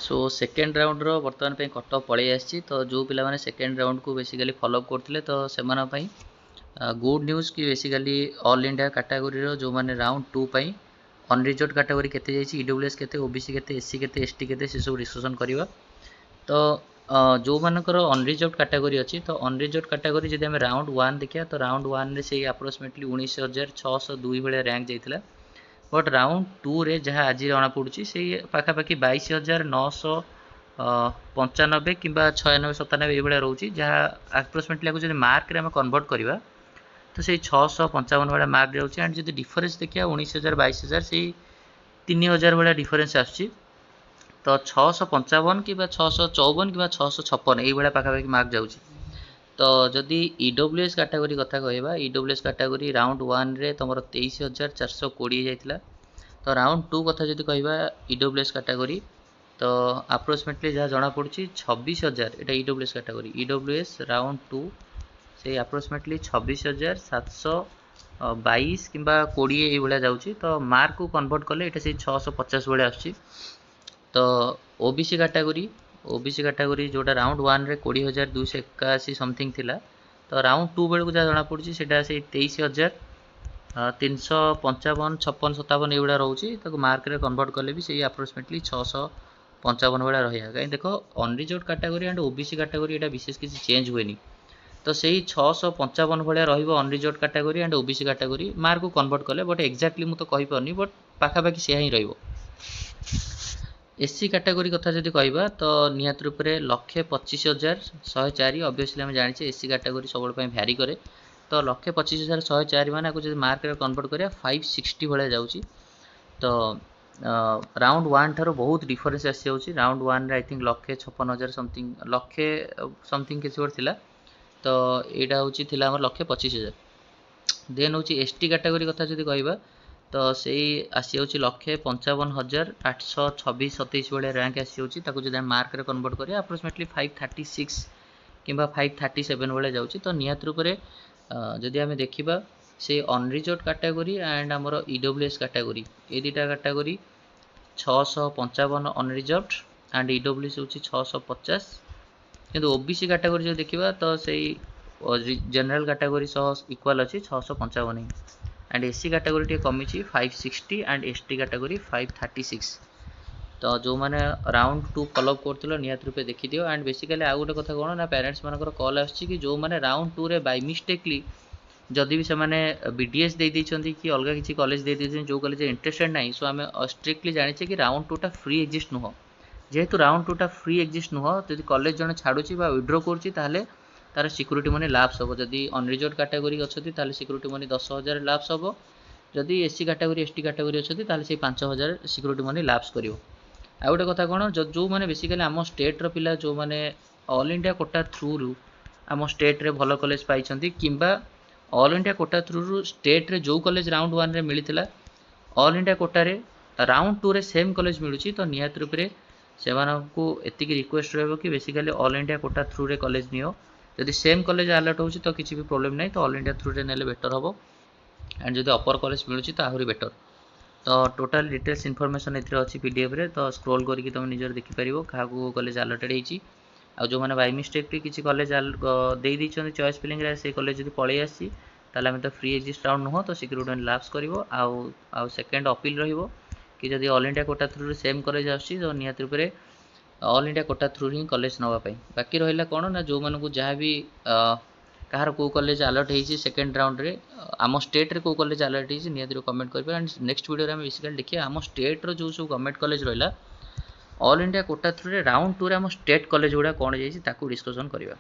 So second round रो बर्तमान पे cut off पड़े आसी तो जो पिला माने सेकेंड राउंड को बेसिकली फॉलो अप करथिले तो सेमाना पई गुड न्यूज़ कि बेसिकली ऑल इंडिया कैटेगरी रो जो माने राउंड 2 पई अनरिजर्व कैटेगरी केते जाइछि ईडब्ल्यूएस केते ओबीसी केते एससी केते एसटी केते से सब डिस्कशन करबा तो जो मानकर अनरिजर्व कैटेगरी अच्छी तो अनरिजर्व कैटेगरी जब आम राउंड 1 देखिए तो राउंड 1 रे से अप्रोक्सीमेटली 19,602 भाया रैंक जाइथिला बट राउंड 2 रे जहाँ आज जना पड़ी से पाखापाखि 22,995 कि 96-97 ये रोचे जहाँ अप्रोक्सीमेटली जब मार्क रे कन्वर्ट करवा तो से 655 भाया मार्क जाऊँगी एंड जब डिफरेन्स देखिए 19,000 22,000 से 3,000 भाया डिफरेन्स आसूँ तो 655 कि 654 कि 656 ये पाखापाखि मार्क जाऊँगी तो जदि ईडब्ल्यूएस कैटेगरी कथा कहवा ईडब्ल्यूएस कैटेगरी राउंड 1 रे तुम 23,420 जाइथिला तो राउंड 2 कथा जदि कहवा ईडब्ल्यूएस कैटेगरी तो अप्रोक्सीमेटली जहाँ जना पड़ी 26,000 एटा ईडब्ल्यूएस कैटेगरी ईडब्ल्यूएस राउंड 2 से अप्रोक्सीमेटली 26,722 कि 20 ये जाऊँगी तो मार्क को कन्वर्ट कले ये 650 भाया आसूँ तो ओबीसी कैटेगरी जोटा राउंड 1 रे 20,281 समथिंग थिला तो राउंड 2 बेलू जहाँ जना पड़ी से 23,355 56 57 ये रोचे मार्क रे कन्वर्ट कले भी से अप्रोक्सीमेटली 655 भाया रहा कहीं देख unreserved category and OBC category यहाँ विशेष किसी चेंज हुए तो से 655 भाया unreserved category and OBC category mark को कन्वर्ट कले बट एक्जाक्टली मुझे कही पारनी बट पाखापाखि से ही रही एससी कैटेगरी कथा जदि कहवा तो निहत रूप से 1,25,104 ऑब्वियसली आम जाने एससी कैटेगरी सब भैरी करे तो 1,25,104 मान जब मार्क रे कन्वर्ट करिया 560 भाया जाऊँगी तो राउंड 1 ठार बहुत डिफरेन्स आसी जाऊँगी राउंड 1 रे आई थिंक 1,56,000 समथिंग लक्षे समथिंग किसी गोटे थिला तो यहाँ हूँ 1,25,000 देन हूँ एसटी कैटेगरी कथा जदि कहवा तो से आसी जाऊँगी 1,55,826-27 भाया रैंक आसी जाऊँगी जब मार्क रे कन्वर्ट करिया अप्रोक्सीमेटली 536 कि 537 भाया जाऊँगी तो निहत रूप से जदि आम देखा से अनरिजर्व कैटेगरी एंड आमर ईडब्ल्यूएस कैटेगरी ये दुटा कैटेगरी 655 अनरिजर्व एंड ईडब्ल्यूएस हूँ 650 किंतु ओबीसी कैटेगरी जो देखा तो से जनरल कैटेगरी सह इक्वाल अच्छी 655 एंड एससी कैटेगरी टे कमी 560 एंड एसटी कैटेगरी 536 तो जो मैंने राउंड 2 फॉलोअप कर निहत रूपे देखी दियो एंड बेसिकली आउ गोटे कथा कौन ना पेरेंट्स मानकर कॉल आसी जो मैंने राउंड 2 रे बाय मिस्टेकली जदि भी से बीडीएस दे देइछंती कि अलग किसी कॉलेज दे देइछंती जो कॉलेज इंटरेस्टेड नहीं सो आम स्ट्रिक्टली जाने कि राउंड 2 टा फ्री एक्जिस्ट नुह जेहेतु राउंड 2 टा फ्री एक्जिस्ट नुह जब कॉलेज जन छाड़ुची विड्रो करुच्ची तार सिक्यूरीटी मनी लैप्स हम जदि अनरिजर्व कैटेगरी अच्छा सिक्यूरीटी मनी 10,000 लैप्स हम जदि एससी कैटेगरी एसटी कैटेगरी अच्छा से 5,000 सिक्यूरीटी मनी लैप्स कर आ गोटे कथा कौन जो मैंने बेसिकली आम स्टेट्र पिला जो मैंने ऑल इंडिया कोटा थ्रू रू आम स्टेट रे भल कॉलेज पाई किंबा ऑल इंडिया कोटा थ्रू रू स्टेट रे जो कॉलेज राउंड 1 रे मिलता ऑल इंडिया कोटा रे राउंड 2 रे सेम कॉलेज मिलूँ तो निहत रूप से एति रिक्वेस्ट रही कि basically all India quota through रे कॉलेज नियो जदि सेम कॉलेज अलर्ट हो तो किसी भी प्रॉब्लम नहीं तो ऑल इंडिया थ्रू रे नेले बेटर हम एंड जब अपर कॉलेज मिलूँ तो आहरी बेटर तो टोटल डिटेल्स इनफॉरमेशन एथरे अच्छी पीडीएफ रे तो स्क्रॉल करके तुम निजर देखिपार क्या कॉलेज अलर्टेड होती आ जो मैंने बाय मिस्टेक किसी कॉलेज दे देइछन चॉइस फिलिंग रे से कॉलेज जब पलि आसी ताले आम तो फ्री एक्जिस्ट राउंड नुह तो सिक्यूरीटी लैप्स करिवो आउ सेकेंड अपील रहिवो कि जदि ऑल इंडिया कोटा थ्रू रे सेम कॉलेज आसी तो निहत रूप से ऑल इंडिया कोटा थ्रू ही कॉलेज नापी बाकी रहा कौन ना जो मानू जहाँ भी कहार को कॉलेज अलर्ट होती सेकेंड राउंड रे आम स्टेट रे को कॉलेज अलर्ट होती निहत कमेंट करेंगे एंड नेक्स्ट वीडियो में बेसिकली देखिए आम स्टेट रो जो सब गवर्नमेंट कॉलेज रहा ऑल इंडिया कोटा थ्रू रे राउंड 2 रे आम स्टेट कॉलेज गुड़ा कौन जाइए डिस्कसन करवा।